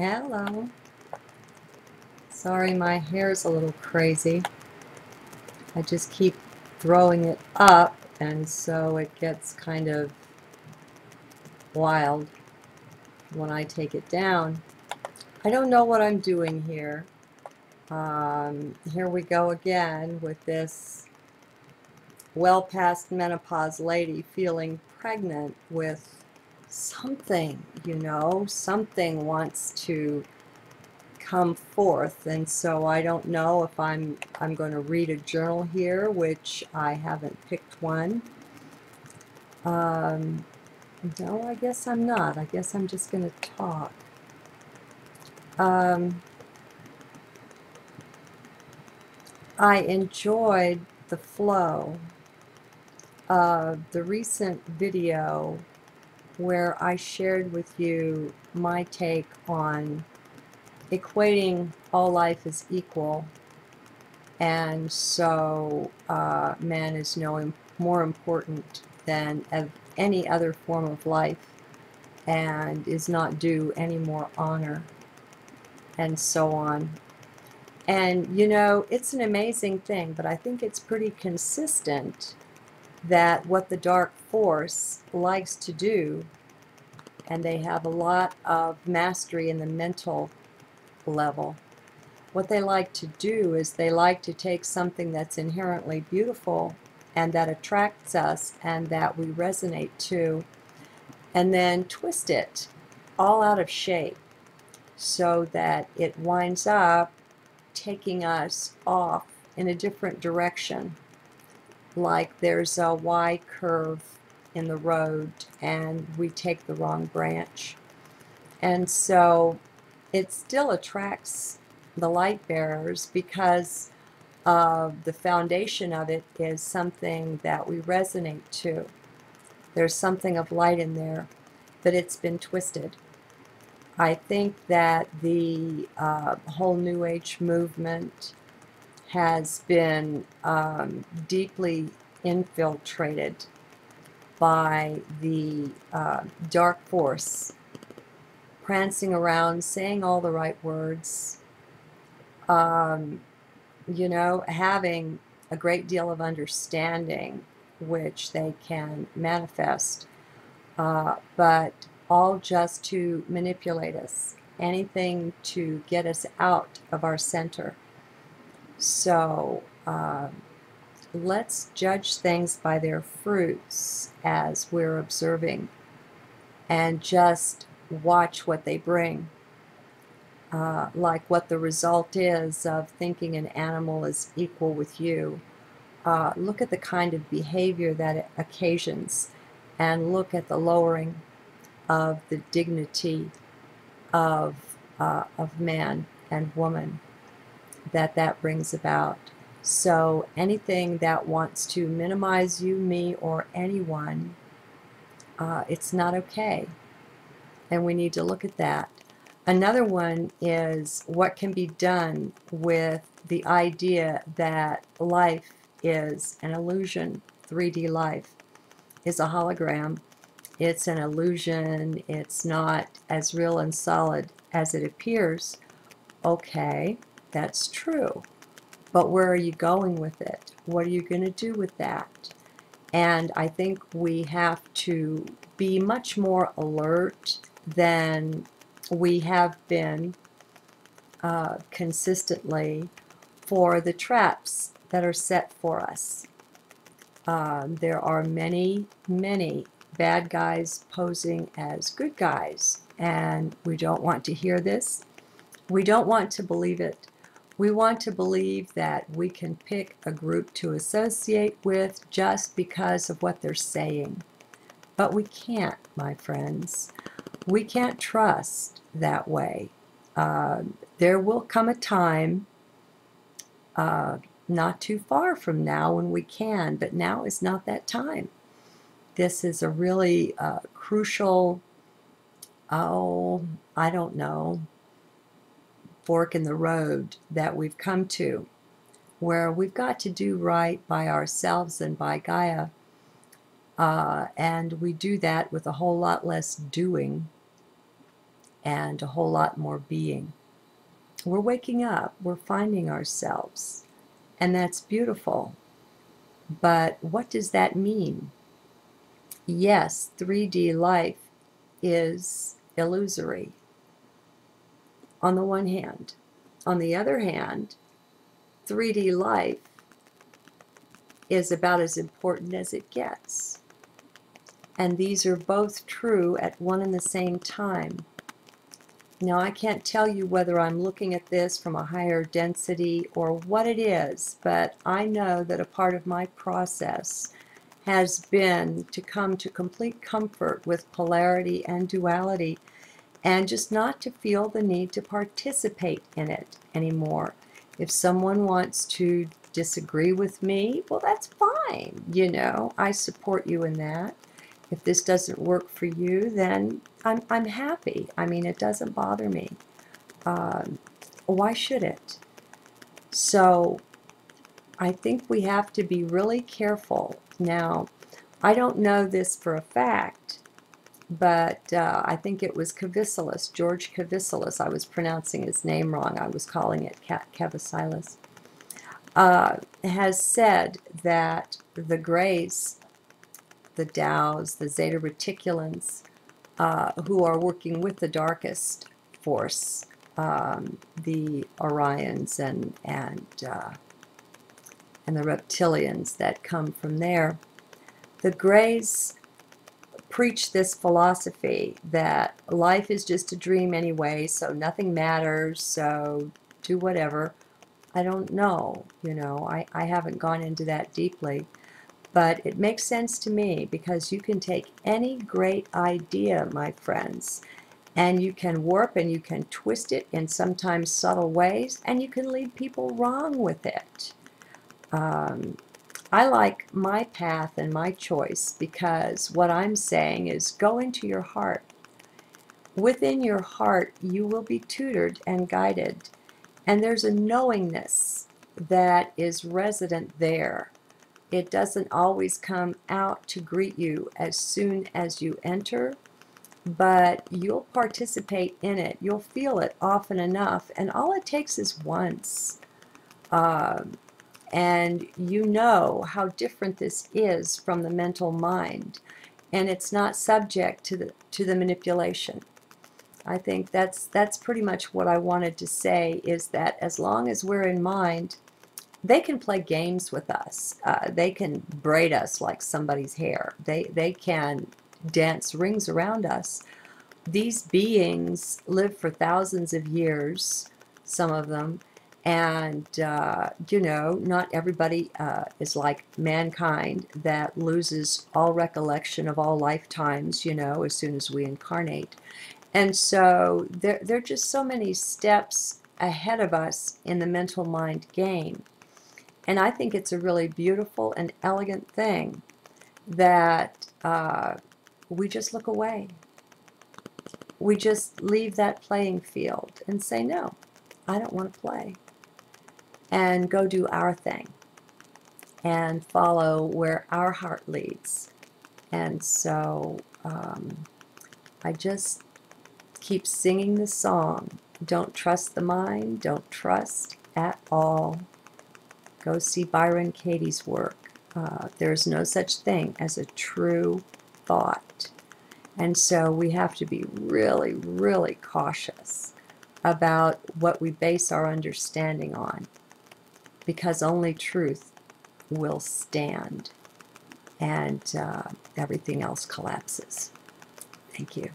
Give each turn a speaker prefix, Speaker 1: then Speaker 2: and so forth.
Speaker 1: Hello. Sorry, my hair's a little crazy. I just keep throwing it up, and so it gets kind of wild when I take it down. I don't know what I'm doing here. Here we go again with this well past menopause lady feeling pregnant with something, something wants to come forth, and so I don't know if I'm going to read a journal here, which I haven't picked one. No, I guess I'm not. I guess I'm just going to talk. I enjoyed the flow of the recent video where I shared with you my take on equating all life as equal, and so man is no more important than any other form of life and is not due any more honor, and so on. And it's an amazing thing, but I think it's pretty consistent that what the dark force likes to do, and they have a lot of mastery in the mental level, what they like to do is they like to take something that's inherently beautiful and that attracts us and that we resonate to, and then twist it all out of shape so that it winds up taking us off in a different direction. Like there's a Y curve in the road and we take the wrong branch. And so it still attracts the light bearers because the foundation of it is something that we resonate to. There's something of light in there, but it's been twisted. I think that the whole New Age movement has been deeply infiltrated by the dark force, prancing around, saying all the right words, having a great deal of understanding, which they can manifest, but all just to manipulate us, anything to get us out of our center. So let's judge things by their fruits as we're observing, and just watch what they bring. Like what the result is of thinking an animal is equal with you. Look at the kind of behavior that it occasions, and look at the lowering of the dignity of man and woman that brings about. So anything that wants to minimize you, me, or anyone, it's not okay. And we need to look at that. Another one is what can be done with the idea that life is an illusion. 3D life is a hologram. It's an illusion. It's not as real and solid as it appears. Okay, that's true. But where are you going with it? What are you going to do with that? And I think we have to be much more alert than we have been consistently for the traps that are set for us. There are many, many bad guys posing as good guys, and we don't want to hear this. We don't want to believe it. We want to believe that we can pick a group to associate with just because of what they're saying. But we can't, my friends. We can't trust that way. There will come a time, not too far from now, when we can, but now is not that time. This is a really crucial, I don't know, fork in the road that we've come to, where we've got to do right by ourselves and by Gaia, and we do that with a whole lot less doing and a whole lot more being. We're waking up, we're finding ourselves, and that's beautiful. But what does that mean? Yes, 3D life is illusory on the one hand. On the other hand, 3D life is about as important as it gets. And these are both true at one and the same time. Now, I can't tell you whether I'm looking at this from a higher density or what it is, but I know that a part of my process has been to come to complete comfort with polarity and duality, and just not to feel the need to participate in it anymore. If someone wants to disagree with me, well, that's fine. You know, I support you in that. If this doesn't work for you, then I'm happy. I mean, it doesn't bother me. Why should it? So I think we have to be really careful. Now, I don't know this for a fact, but I think it was Cavicilis, George Cavicilis. I was pronouncing his name wrong. I was calling it Cavicilis. Has said that the Greys, the Taos, the Zeta Reticulans, who are working with the darkest force, the Orions and the reptilians that come from there. The Greys preach this philosophy that life is just a dream anyway, so nothing matters, so do whatever. I don't know, you know, I haven't gone into that deeply. But it makes sense to me, because you can take any great idea, my friends, and you can warp and you can twist it in sometimes subtle ways, and you can lead people wrong with it. I like my path and my choice, because what I'm saying is go into your heart. Within your heart, you will be tutored and guided, and there's a knowingness that is resident there. It doesn't always come out to greet you as soon as you enter, but you'll participate in it. You'll feel it often enough, and all it takes is once. And you know how different this is from the mental mind, and it's not subject to the manipulation. I think that's pretty much what I wanted to say, is that as long as we're in mind, they can play games with us. They can braid us like somebody's hair. They can dance rings around us. These beings live for thousands of years, some of them, and you know, not everybody is like mankind that loses all recollection of all lifetimes, you know, as soon as we incarnate. And so there are just so many steps ahead of us in the mental mind game. And I think it's a really beautiful and elegant thing that we just look away. We just leave that playing field and say, no, I don't want to play. And go do our thing and follow where our heart leads. And so I just keep singing the song. Don't trust the mind, don't trust at all. Go see Byron Katie's work. There's no such thing as a true thought. And so we have to be really, really cautious about what we base our understanding on, because only truth will stand, and everything else collapses. Thank you.